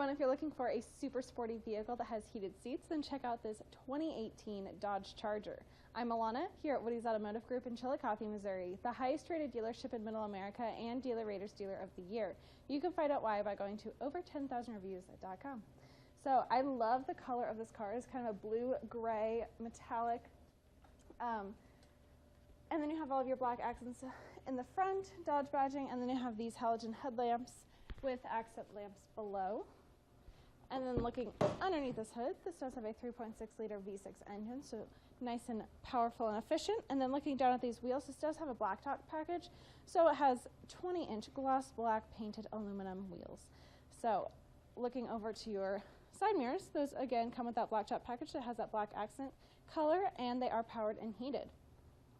on, if you're looking for a super sporty vehicle that has heated seats, then check out this 2018 Dodge Charger. I'm Alana here at Woody's Automotive Group in Chillicothe, Missouri, the highest rated dealership in Middle America and Dealer Rater's Dealer of the Year. You can find out why by going to over10,000reviews.com. So I love the color of this car. It's kind of a blue-gray metallic. And then you have all of your black accents in the front, Dodge badging, and then you have these halogen headlamps with accent lamps below. And then looking underneath this hood, this does have a 3.6-liter V6 engine, so nice and powerful and efficient. And then looking down at these wheels, this does have a BLACKTOP package, so it has 20-inch gloss black painted aluminum wheels. So looking over to your side mirrors, those again come with that BLACKTOP package that has that black accent color, and they are powered and heated.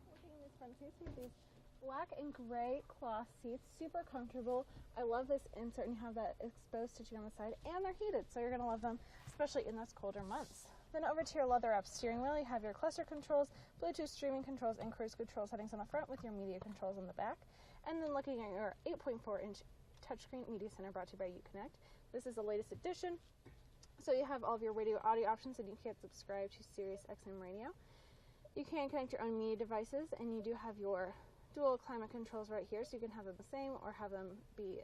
Looking in these front seats, you have these black and gray cloth seats, super comfortable. I love this insert, and you have that exposed stitching on the side, and they're heated, so you're going to love them, especially in those colder months. Then over to your leather-wrapped steering wheel, you have your cluster controls, Bluetooth streaming controls, and cruise control settings on the front with your media controls on the back. And then looking at your 8.4-inch touchscreen media center brought to you by Uconnect. This is the latest edition, so you have all of your radio audio options, and you can subscribe to Sirius XM radio. You can connect your own media devices, and you do have your dual climate controls right here, so you can have them the same or have them be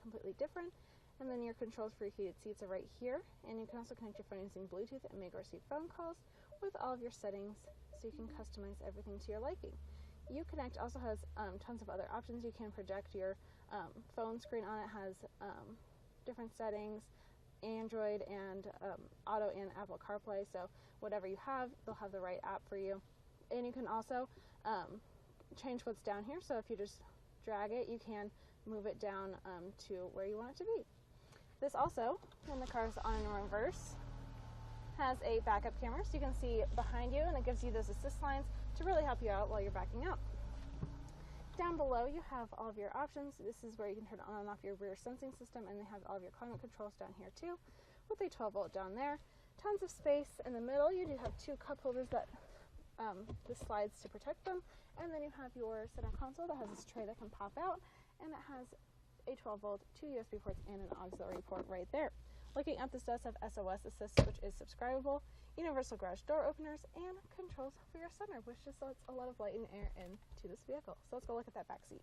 completely different. And then your controls for your heated seats are right here, and you can also connect your phone using Bluetooth and make or receive phone calls with all of your settings, so you can customize everything to your liking. Uconnect also has tons of other options. You can project your phone screen on it. Has different settings, Android and Auto and Apple CarPlay, so whatever you have, they'll have the right app for you. And you can also change what's down here, so if you just drag it, you can move it down to where you want it to be. This also, when the car is on in reverse, has a backup camera, so you can see behind you, and it gives you those assist lines to really help you out while you're backing out. Down below, you have all of your options. This is where you can turn on and off your rear sensing system, and they have all of your climate controls down here too, with a 12-volt down there. Tons of space in the middle. You do have two cup holders that this slides to protect them, and then you have your center console that has this tray that can pop out, and it has a 12-volt, two USB ports, and an auxiliary port right there. Looking at this, does have SOS Assist, which is subscribable, universal garage door openers, and controls for your sunroof, which just lets a lot of light and air into this vehicle. So let's go look at that back seat.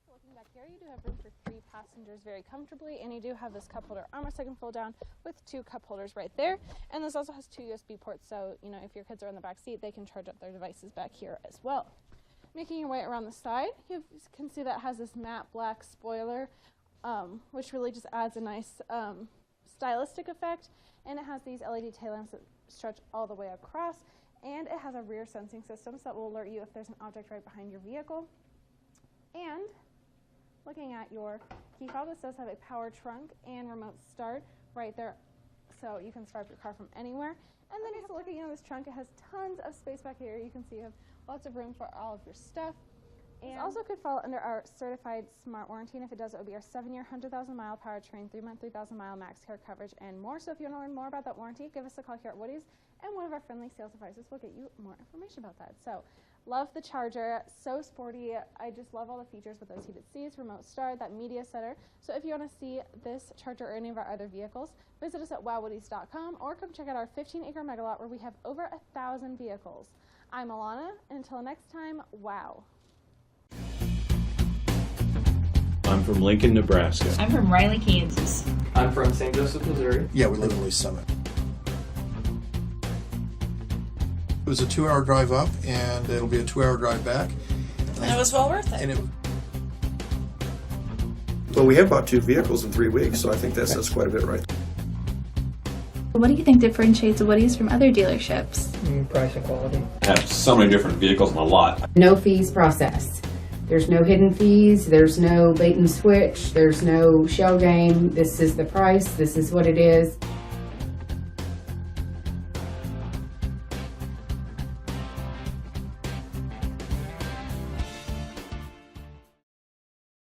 So looking back here, you do have room for 3 passengers very comfortably, and you do have this cup holder armrest that can fold down with 2 cup holders right there. And this also has 2 USB ports, so you know, if your kids are in the back seat, they can charge up their devices back here as well. Making your way around the side, you can see that it has this matte black spoiler, which really just adds a nice stylistic effect, and it has these LED tail lamps that stretch all the way across, and it has a rear sensing system, so that will alert you if there's an object right behind your vehicle. And looking at your key fob, this does have a power trunk and remote start right there, so you can start your car from anywhere. And then just looking at this trunk, it has tons of space back here. You can see you have lots of room for all of your stuff. And this also could fall under our certified smart warranty, and if it does, it would be our 7-year, 100,000-mile powertrain, 3-month, 3,000-mile max care coverage, and more. So if you want to learn more about that warranty, give us a call here at Woody's, and one of our friendly sales advisors will get you more information about that. So, love the Charger, so sporty. I just love all the features with those heated seats, remote start, that media center. So if you want to see this Charger or any of our other vehicles, visit us at wowwoodies.com or come check out our 15-acre mega lot where we have over 1,000 vehicles. I'm Alana, and until next time, wow. I'm from Lincoln, Nebraska. I'm from Riley, Kansas. I'm from St. Joseph, Missouri. Yeah, we live in Lee Summit. It was a 2-hour drive up, and it'll be a 2-hour drive back. And it was well worth it. Well, we have bought 2 vehicles in 3 weeks, so I think that says quite a bit right. What do you think differentiates Woody's from other dealerships? Price and quality. I have so many different vehicles in the lot. No fees process. There's no hidden fees, there's no bait and switch, there's no shell game. This is the price, this is what it is.